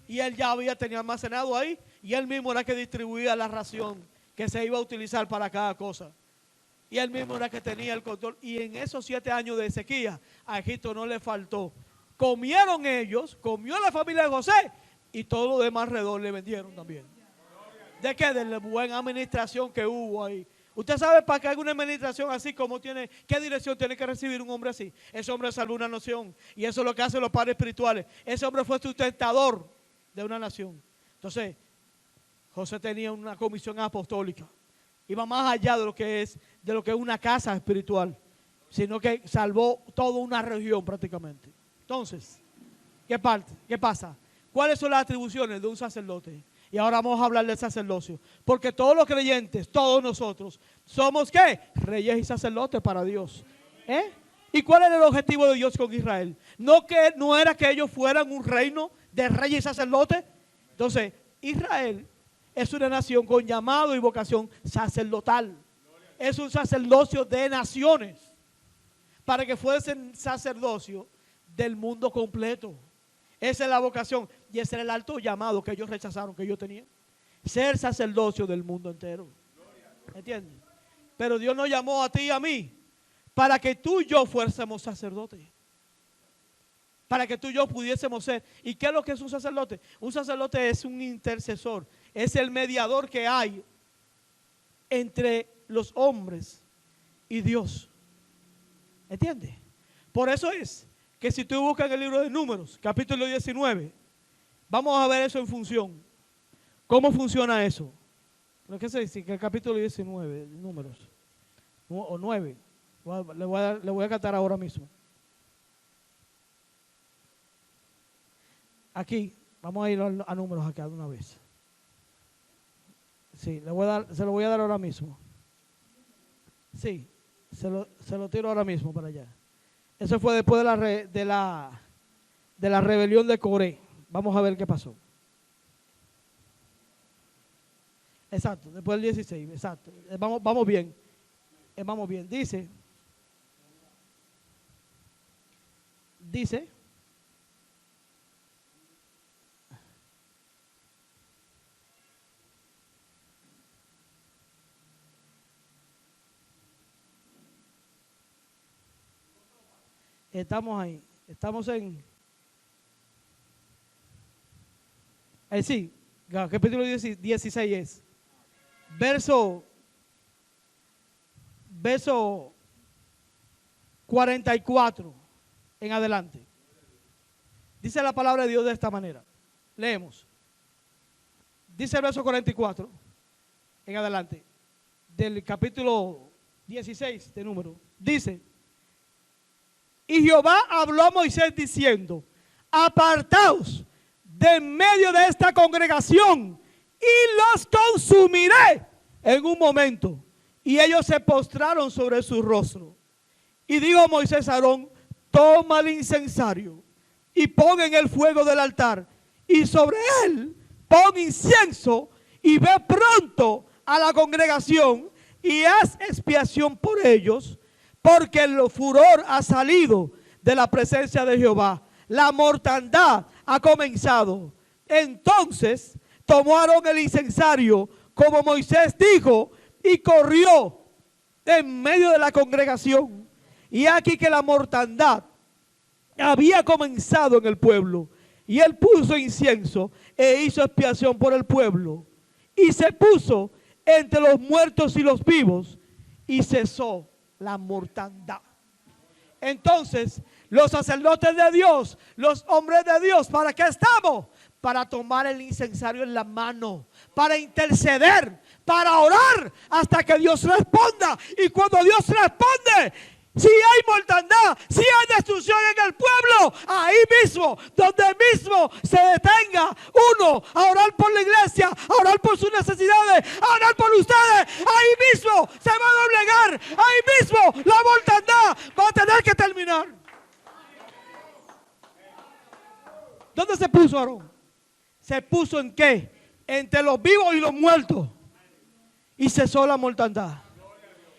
Y él ya tenía almacenado ahí. Y él mismo era que distribuía la ración que se iba a utilizar para cada cosa. Y él mismo era que tenía el control. Y en esos 7 años de sequía, a Egipto no le faltó. Comieron ellos, comió la familia de José. Y todo lo demás alrededor le vendieron también. ¿De qué? De la buena administración que hubo ahí. Usted sabe para qué hay una administración así como tiene, qué dirección tiene que recibir un hombre así. Ese hombre salvó una nación. Y eso es lo que hacen los padres espirituales. Ese hombre fue sustentador de una nación. Entonces, José tenía una comisión apostólica. Iba más allá de lo que es una casa espiritual, sino que salvó toda una región prácticamente. Entonces, ¿qué pasa? ¿Cuáles son las atribuciones de un sacerdote? Y ahora vamos a hablar del sacerdocio. Porque todos los creyentes, todos nosotros, somos ¿qué? Reyes y sacerdotes para Dios. ¿Y cuál era el objetivo de Dios con Israel? No era que ellos fueran un reino de reyes y sacerdotes. Entonces, Israel es una nación con llamado y vocación sacerdotal. Es un sacerdocio de naciones. Para que fuesen sacerdocio del mundo completo. Esa es la vocación y ese era el alto llamado que ellos rechazaron, que ellos tenían. Ser sacerdocio del mundo entero. ¿Entiendes? Pero Dios nos llamó a ti y a mí para que tú y yo fuésemos sacerdotes. Para que tú y yo pudiésemos ser. ¿Y qué es lo que es un sacerdote? Un sacerdote es un intercesor. Es el mediador que hay entre los hombres y Dios. ¿Entiendes? Por eso es que si tú buscas en el libro de Números, capítulo 19, vamos a ver eso en función. ¿Cómo funciona eso? ¿Qué se dice? Que el capítulo 19, Números, o 9, le voy a cantar ahora mismo. Aquí, vamos a ir a Números acá de una vez. Sí, se lo voy a dar ahora mismo. Sí, se lo tiro ahora mismo para allá. Eso fue después de la rebelión de Coré. Vamos a ver qué pasó. Exacto, después del 16, exacto. Vamos bien. Vamos bien. Dice. Estamos ahí. Estamos en. Sí, capítulo 16 es. Verso 44 en adelante. Dice la palabra de Dios de esta manera. Leemos. Dice el verso 44 en adelante del capítulo 16 de Número. Dice: y Jehová habló a Moisés diciendo: apartaos de en medio de esta congregación y los consumiré en un momento. Y ellos se postraron sobre su rostro. Y dijo Moisés a Aarón: toma el incensario y pon en el fuego del altar, y sobre él pon incienso, y ve pronto a la congregación y haz expiación por ellos, porque el furor ha salido de la presencia de Jehová, la mortandad ha comenzado. Entonces tomó Aarón el incensario, como Moisés dijo, y corrió en medio de la congregación. Y aquí que la mortandad había comenzado en el pueblo. Y él puso incienso e hizo expiación por el pueblo. Y se puso entre los muertos y los vivos, y cesó la mortandad. Entonces, los sacerdotes de Dios, los hombres de Dios, ¿para qué estamos? Para tomar el incensario en la mano, para interceder, para orar hasta que Dios responda. Y cuando Dios responde, Si hay mortandad, si hay destrucción en el pueblo, ahí mismo, donde mismo se detenga uno a orar por la iglesia, a orar por sus necesidades, a orar por ustedes, ahí mismo se va a doblegar, ahí mismo la mortandad va a tener que terminar. ¿Dónde se puso Aarón? ¿Se puso en qué? Entre los vivos y los muertos. Y cesó la mortandad.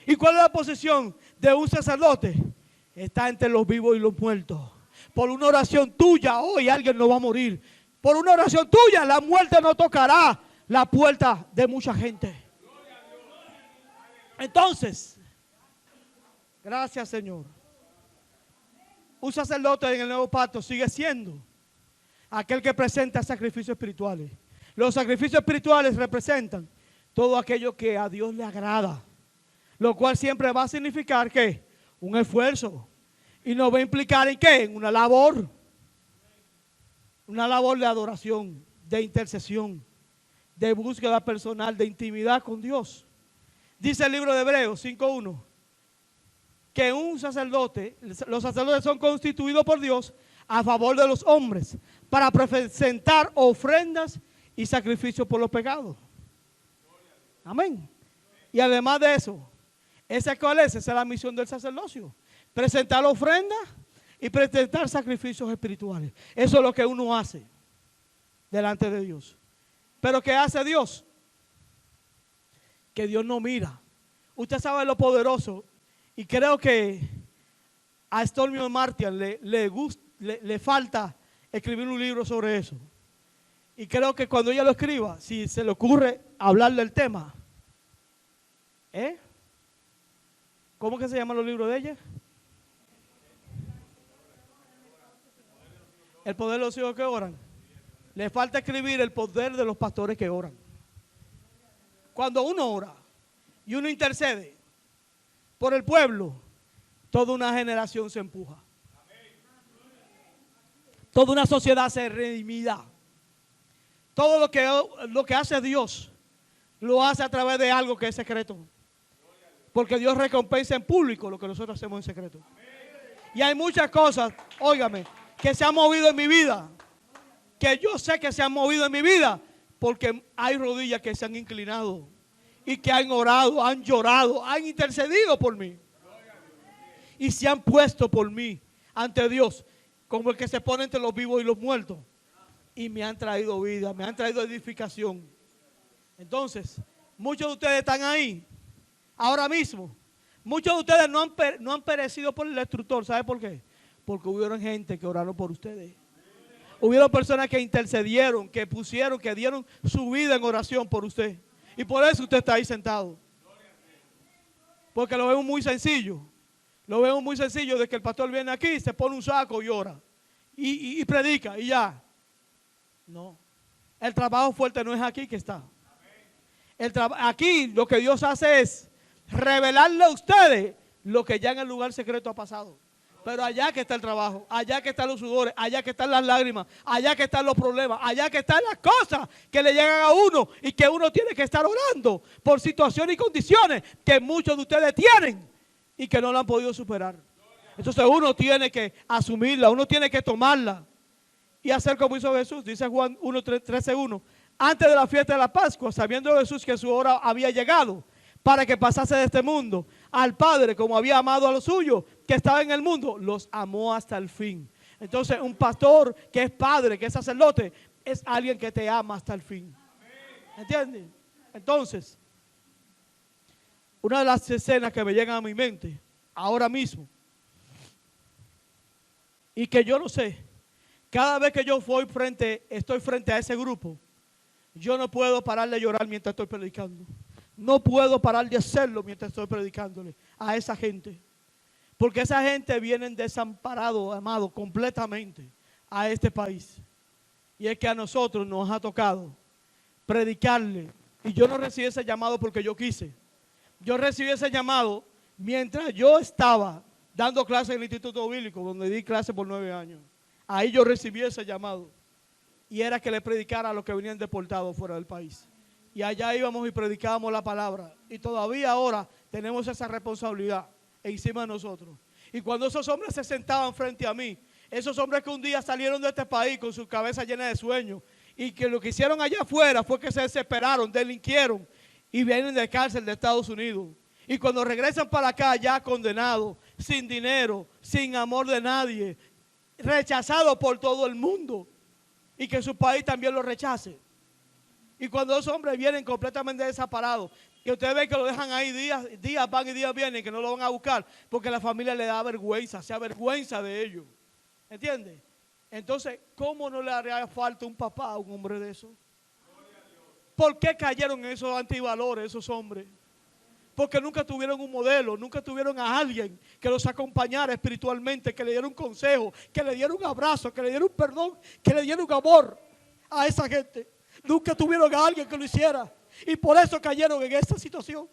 ¿Y cuál es la posición de un sacerdote? Está entre los vivos y los muertos. Por una oración tuya hoy alguien no va a morir. Por una oración tuya la muerte no tocará la puerta de mucha gente. Entonces, gracias Señor. Un sacerdote en el nuevo pacto sigue siendo aquel que presenta sacrificios espirituales. Los sacrificios espirituales representan todo aquello que a Dios le agrada, lo cual siempre va a significar ¿qué? Un esfuerzo. Y nos va a implicar en ¿qué? En una labor de adoración, de intercesión, de búsqueda personal, de intimidad con Dios. Dice el libro de Hebreos 5:1 que un sacerdote, los sacerdotes son constituidos por Dios a favor de los hombres para presentar ofrendas y sacrificios por los pecados. Amén. Y además de eso, esa es la misión del sacerdocio. Presentar ofrendas y presentar sacrificios espirituales. Eso es lo que uno hace delante de Dios. Pero ¿qué hace Dios? Que Dios no mira. Usted sabe lo poderoso. Y creo que a Stormy Martian le falta escribir un libro sobre eso. Y creo que cuando ella lo escriba, si se le ocurre hablar del tema, ¿cómo que se llaman los libros de ella? El poder de los hijos que oran. Le falta escribir el poder de los pastores que oran. Cuando uno ora y uno intercede por el pueblo, toda una generación se empuja. Toda una sociedad se redimida. Todo lo que hace Dios, lo hace a través de algo que es secreto. Porque Dios recompensa en público lo que nosotros hacemos en secreto. Y hay muchas cosas, óigame, que se han movido en mi vida. Que yo sé que se han movido en mi vida. Porque hay rodillas que se han inclinado. Y que han orado, han llorado, han intercedido por mí. Y se han puesto por mí ante Dios. Como el que se pone entre los vivos y los muertos. Y me han traído vida, me han traído edificación. Entonces, muchos de ustedes están ahí, ahora mismo. Muchos de ustedes no han perecido por el destructor. ¿Sabe por qué? Porque hubieron gente que oraron por ustedes. Hubieron personas que intercedieron, que pusieron, que dieron su vida en oración por usted. Y por eso usted está ahí sentado. Porque lo vemos muy sencillo. Lo vemos muy sencillo de que el pastor viene aquí, se pone un saco y ora. Y predica y ya. No. El trabajo fuerte no es aquí que está. Aquí lo que Dios hace es revelarle a ustedes lo que ya en el lugar secreto ha pasado. Pero allá que está el trabajo, allá que están los sudores, allá que están las lágrimas, allá que están los problemas, allá que están las cosas que le llegan a uno y que uno tiene que estar orando por situaciones y condiciones que muchos de ustedes tienen y que no la han podido superar. Entonces uno tiene que asumirla, uno tiene que tomarla y hacer como hizo Jesús. Dice Juan 13:1, antes de la fiesta de la Pascua, sabiendo Jesús que su hora había llegado para que pasase de este mundo al Padre, como había amado a los suyos que estaban en el mundo, los amó hasta el fin. Entonces un pastor que es padre, que es sacerdote, es alguien que te ama hasta el fin. ¿Entiendes? Entonces, una de las escenas que me llegan a mi mente ahora mismo, y que yo no sé, cada vez que yo estoy frente a ese grupo, yo no puedo parar de llorar mientras estoy predicando. No puedo parar de hacerlo mientras estoy predicándole a esa gente. Porque esa gente viene desamparado, amado, completamente a este país. Y es que a nosotros nos ha tocado predicarle. Y yo no recibí ese llamado porque yo quise. Yo recibí ese llamado mientras yo estaba dando clases en el Instituto Bíblico, donde di clases por 9 años. Ahí yo recibí ese llamado. Y era que le predicara a los que venían deportados fuera del país. Y allá íbamos y predicábamos la palabra. Y todavía ahora tenemos esa responsabilidad. encima de nosotros. Y cuando esos hombres se sentaban frente a mí, esos hombres que un día salieron de este país con su cabeza llena de sueños, y que lo que hicieron allá afuera fue que se desesperaron, delinquieron y vienen de cárcel de Estados Unidos. Y cuando regresan para acá ya condenados, sin dinero, sin amor de nadie, rechazados por todo el mundo, y que su país también lo rechace. Y cuando esos hombres vienen completamente desamparados, que ustedes ven que lo dejan ahí días van y días vienen, que no lo van a buscar, porque la familia le da vergüenza, se avergüenza de ellos. ¿Entiendes? Entonces, ¿cómo no le haría falta un papá a un hombre de eso? ¿Por qué cayeron en esos antivalores esos hombres? Porque nunca tuvieron un modelo, nunca tuvieron a alguien que los acompañara espiritualmente, que le diera un consejo, que le diera un abrazo, que le diera un perdón, que le diera un amor a esa gente. Nunca tuvieron a alguien que lo hiciera. Y por eso cayeron en esta situación.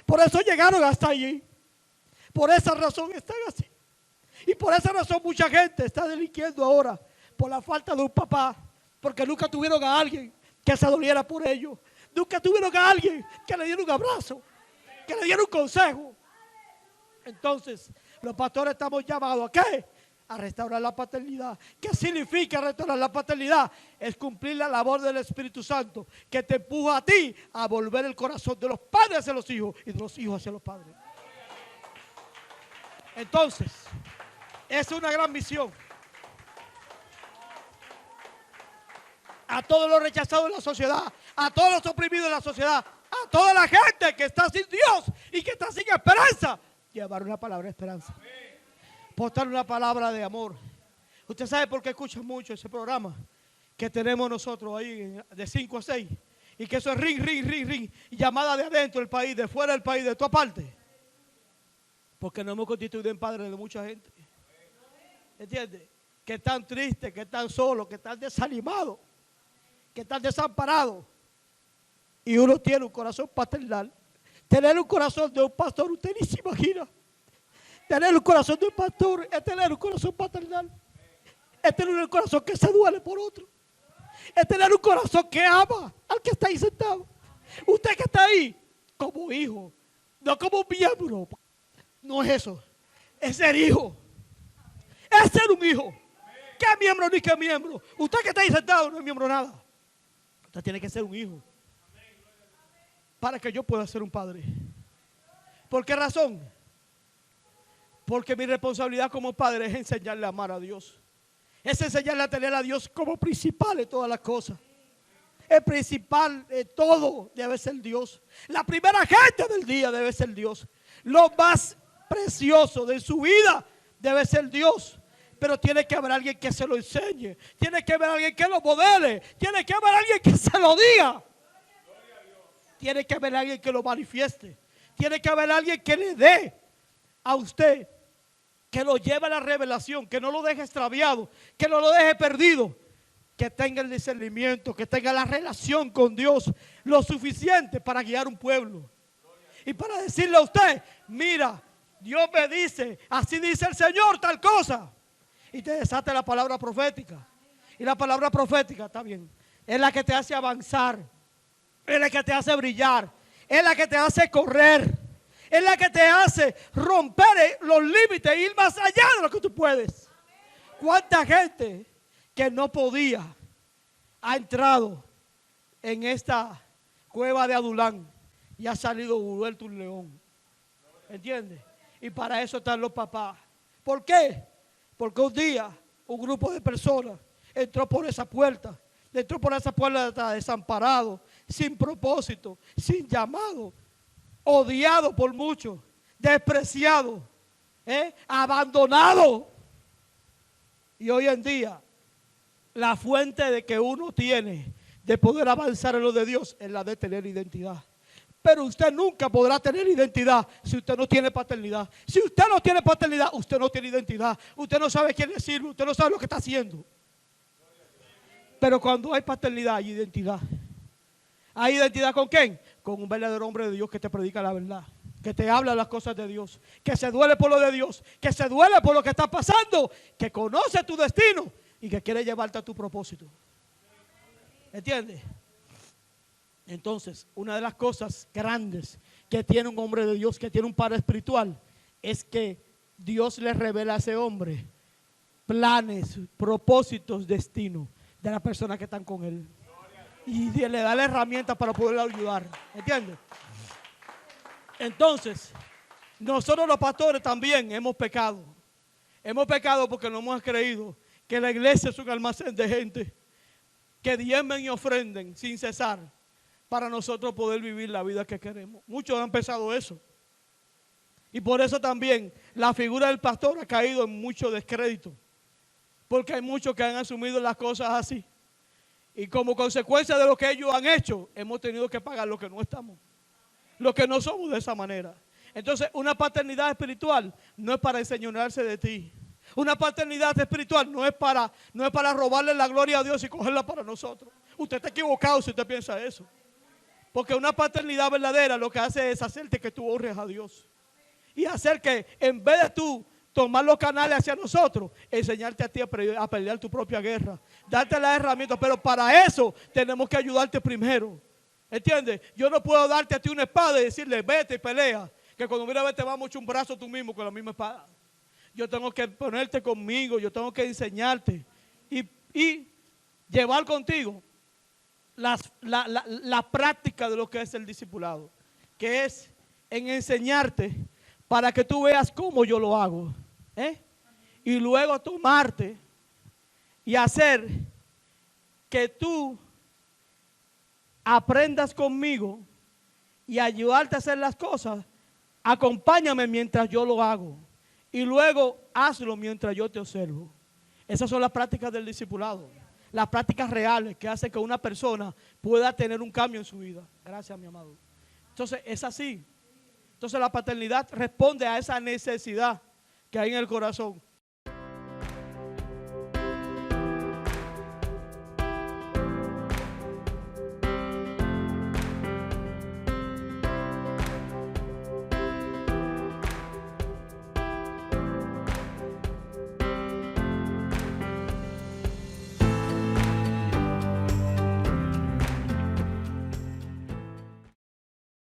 Por eso llegaron hasta allí. Por esa razón están así. Y por esa razón mucha gente está delinquiendo ahora por la falta de un papá, porque nunca tuvieron a alguien que se doliera por ellos. Nunca tuvieron a alguien que le diera un abrazo, que le diera un consejo. Entonces, los pastores estamos llamados ¿a qué? A restaurar la paternidad. ¿Qué significa restaurar la paternidad? Es cumplir la labor del Espíritu Santo, que te empuja a ti a volver el corazón de los padres hacia los hijos y de los hijos hacia los padres. Entonces, es una gran misión. A todos los rechazados de la sociedad, a todos los oprimidos de la sociedad, a toda la gente que está sin Dios y que está sin esperanza, llevar una palabra de esperanza. Portar una palabra de amor. Usted sabe por qué escucha mucho ese programa que tenemos nosotros ahí de 5 a 6. Y que eso es ring, ring, ring, ring. Y llamada de adentro del país, de fuera del país, de toda parte. Porque nos hemos constituido en padres de mucha gente. ¿Entiendes? Que están tristes, que están solos, que están desanimados, que están desamparados. Y uno tiene un corazón paternal. Tener un corazón de un pastor, usted ni se imagina. Tener un corazón de un pastor es tener un corazón paternal. Es tener un corazón que se duele por otro. Es tener un corazón que ama al que está ahí sentado. Usted que está ahí como hijo, no como miembro. No es eso. Es ser hijo. Es ser un hijo. ¿Qué miembro ni qué miembro? Usted que está ahí sentado no es miembro nada. Usted tiene que ser un hijo. Para que yo pueda ser un padre. ¿Por qué razón? Porque mi responsabilidad como padre es enseñarle a amar a Dios. Es enseñarle a tener a Dios como principal en todas las cosas. El principal de todo debe ser Dios. La primera gente del día debe ser Dios. Lo más precioso de su vida debe ser Dios. Pero tiene que haber alguien que se lo enseñe. Tiene que haber alguien que lo modele. Tiene que haber alguien que se lo diga. Tiene que haber alguien que lo manifieste. Tiene que haber alguien que le dé a usted, que lo lleve a la revelación, que no lo deje extraviado, que no lo deje perdido, que tenga el discernimiento, que tenga la relación con Dios lo suficiente para guiar un pueblo. Y para decirle a usted, mira, Dios me dice, así dice el Señor, tal cosa. Y te desate la palabra profética. Y la palabra profética, está bien, es la que te hace avanzar, es la que te hace brillar, es la que te hace correr. Es la que te hace romper los límites e ir más allá de lo que tú puedes. ¿Cuánta gente que no podía ha entrado en esta cueva de Adulán y ha salido vuelto un león? ¿Entiendes? Y para eso están los papás. ¿Por qué? Porque un día un grupo de personas entró por esa puerta desamparado, sin propósito, sin llamado, odiado por muchos, despreciado, abandonado. Y hoy en día, la fuente de que uno tiene de poder avanzar en lo de Dios es la de tener identidad. Pero usted nunca podrá tener identidad si usted no tiene paternidad. Si usted no tiene paternidad, usted no tiene identidad. Usted no sabe quién le sirve, usted no sabe lo que está haciendo. Pero cuando hay paternidad, hay identidad. ¿Hay identidad con quién? Con un verdadero hombre de Dios que te predica la verdad, que te habla las cosas de Dios, que se duele por lo de Dios, que se duele por lo que está pasando, que conoce tu destino y que quiere llevarte a tu propósito. ¿Entiendes? Entonces, una de las cosas grandes que tiene un hombre de Dios, que tiene un padre espiritual, es que Dios le revela a ese hombre planes, propósitos, destino de las personas que están con él. Y le da la herramienta para poderle ayudar. ¿Entiendes? Entonces, nosotros los pastores también hemos pecado. Hemos pecado porque no hemos creído que la iglesia es un almacén de gente que diezmen y ofrenden sin cesar para nosotros poder vivir la vida que queremos. Muchos han pensado eso. Y por eso también la figura del pastor ha caído en mucho descrédito. Porque hay muchos que han asumido las cosas así. Y como consecuencia de lo que ellos han hecho, hemos tenido que pagar lo que no estamos. Lo que no somos de esa manera. Entonces, una paternidad espiritual no es para enseñorearse de ti. Una paternidad espiritual no es para robarle la gloria a Dios y cogerla para nosotros. Usted está equivocado si usted piensa eso. Porque una paternidad verdadera lo que hace es hacerte que tú honres a Dios. Y hacer que en vez de tú tomar los canales hacia nosotros, enseñarte a ti a pelear tu propia guerra. Darte las herramientas, pero para eso tenemos que ayudarte primero. ¿Entiendes? Yo no puedo darte a ti una espada y decirle, vete y pelea. Que cuando mira a ver te va a mucho un brazo tú mismo con la misma espada. Yo tengo que ponerte conmigo, yo tengo que enseñarte y llevar contigo la práctica de lo que es el discipulado. Que es en enseñarte para que tú veas cómo yo lo hago. Y luego tomarte y hacer que tú aprendas conmigo y ayudarte a hacer las cosas. Acompáñame mientras yo lo hago y luego hazlo mientras yo te observo. Esas son las prácticas del discipulado, las prácticas reales que hacen que una persona pueda tener un cambio en su vida. Gracias, mi amado. Entonces es así. Entonces la paternidad responde a esa necesidad que hay en el corazón